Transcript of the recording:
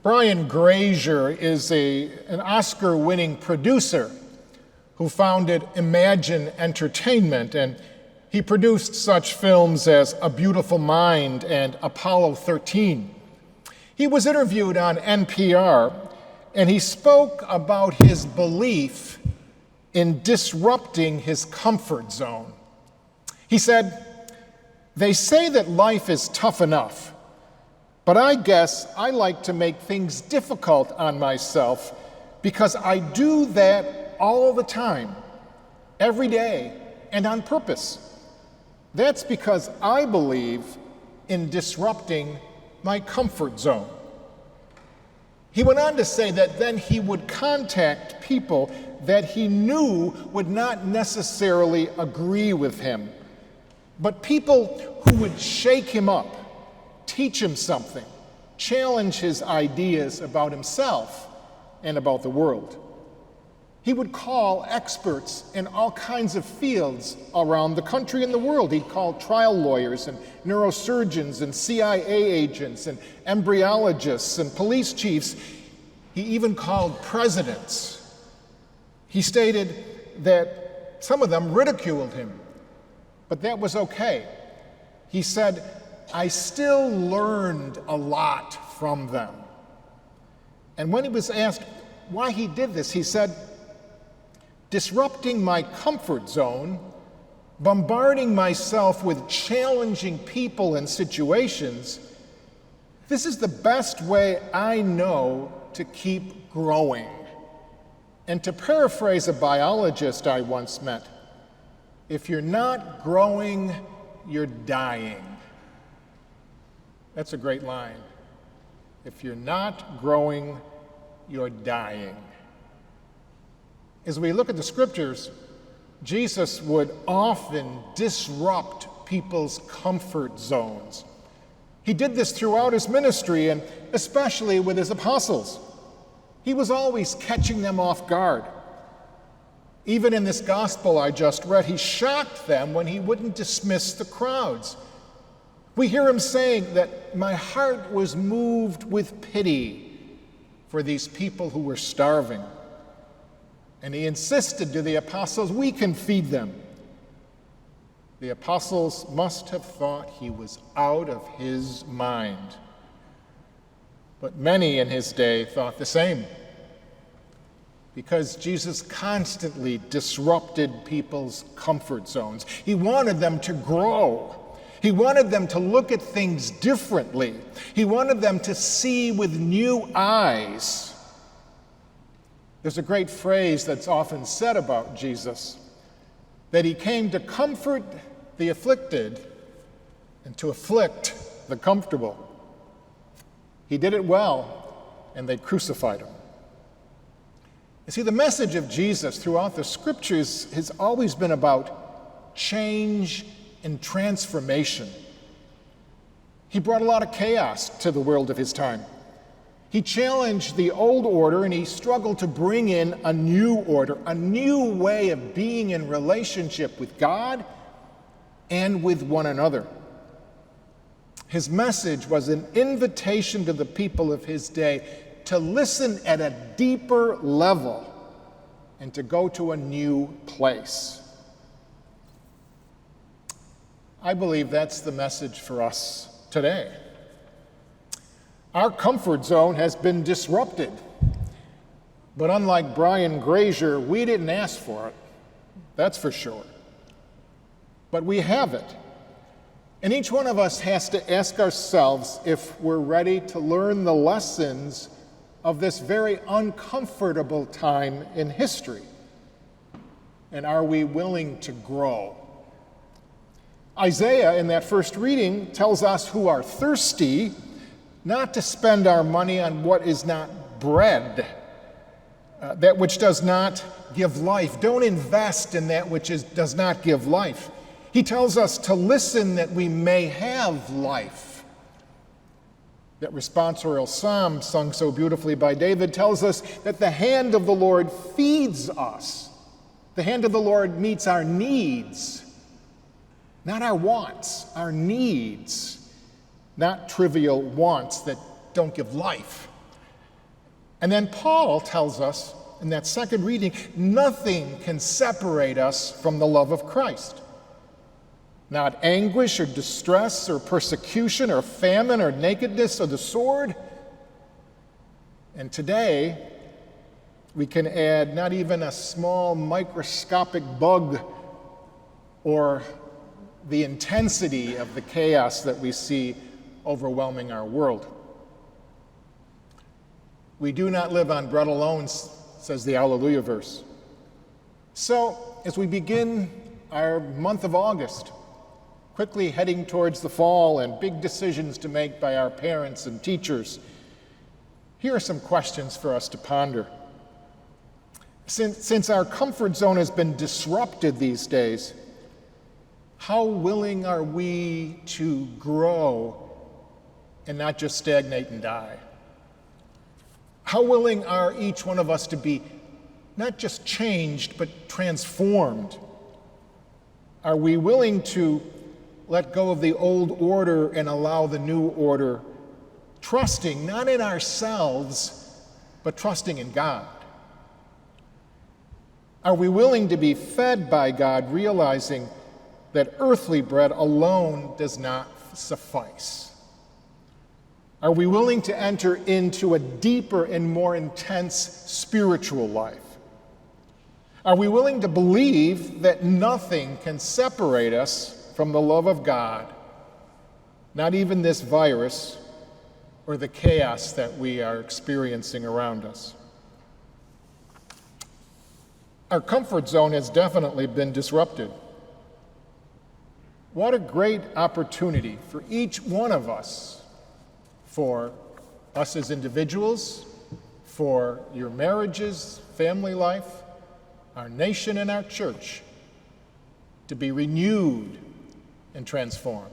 Brian Grazer is an Oscar-winning producer who founded Imagine Entertainment, and he produced such films as A Beautiful Mind and Apollo 13. He was interviewed on NPR, and he spoke about his belief in disrupting his comfort zone. He said, "They say that life is tough enough, but I guess I like to make things difficult on myself because I do that all the time, every day, and on purpose. That's because I believe in disrupting my comfort zone." He went on to say that then he would contact people that he knew would not necessarily agree with him, but people who would shake him up, teach him something, challenge his ideas about himself and about the world. He would call experts in all kinds of fields around the country and the world. He'd call trial lawyers and neurosurgeons and CIA agents and embryologists and police chiefs. He even called presidents. He stated that some of them ridiculed him, but that was okay. He said, "I still learned a lot from them." And when he was asked why he did this, he said, "Disrupting my comfort zone, bombarding myself with challenging people and situations, this is the best way I know to keep growing." And to paraphrase a biologist I once met, if you're not growing, you're dying. That's a great line. If you're not growing, you're dying. As we look at the scriptures, Jesus would often disrupt people's comfort zones. He did this throughout his ministry, and especially with his apostles. He was always catching them off guard. Even in this gospel I just read, he shocked them when he wouldn't dismiss the crowds. We hear him saying that my heart was moved with pity for these people who were starving. And he insisted to the apostles, we can feed them. The apostles must have thought he was out of his mind. But many in his day thought the same, because Jesus constantly disrupted people's comfort zones. He wanted them to grow. He wanted them to look at things differently. He wanted them to see with new eyes. There's a great phrase that's often said about Jesus, that he came to comfort the afflicted and to afflict the comfortable. He did it well, and they crucified him. You see, the message of Jesus throughout the scriptures has always been about change and transformation. He brought a lot of chaos to the world of his time. He challenged the old order, and he struggled to bring in a new order, a new way of being in relationship with God and with one another. His message was an invitation to the people of his day to listen at a deeper level and to go to a new place. I believe that's the message for us today. Our comfort zone has been disrupted, but unlike Brian Grazer, we didn't ask for it, that's for sure. But we have it. And each one of us has to ask ourselves if we're ready to learn the lessons of this very uncomfortable time in history. And are we willing to grow? Isaiah, in that first reading, tells us who are thirsty not to spend our money on what is not bread, that which does not give life. Don't invest in that which does not give life. He tells us to listen that we may have life. That responsorial psalm, sung so beautifully by David, tells us that the hand of the Lord feeds us. The hand of the Lord meets our needs, not our wants, our needs, not trivial wants that don't give life. And then Paul tells us in that second reading, nothing can separate us from the love of Christ. Not anguish or distress or persecution or famine or nakedness or the sword. And today, we can add not even a small microscopic bug or the intensity of the chaos that we see overwhelming our world. We do not live on bread alone, says the Alleluia verse. So, as we begin our month of August, quickly heading towards the fall and big decisions to make by our parents and teachers, here are some questions for us to ponder. Since our comfort zone has been disrupted these days, how willing are we to grow and not just stagnate and die? How willing are each one of us to be not just changed, but transformed? Are we willing to let go of the old order and allow the new order, trusting not in ourselves, but trusting in God? Are we willing to be fed by God, realizing that earthly bread alone does not suffice? Are we willing to enter into a deeper and more intense spiritual life? Are we willing to believe that nothing can separate us from the love of God, not even this virus or the chaos that we are experiencing around us? Our comfort zone has definitely been disrupted. What a great opportunity for each one of us, for us as individuals, for your marriages, family life, our nation and our church, to be renewed and transformed.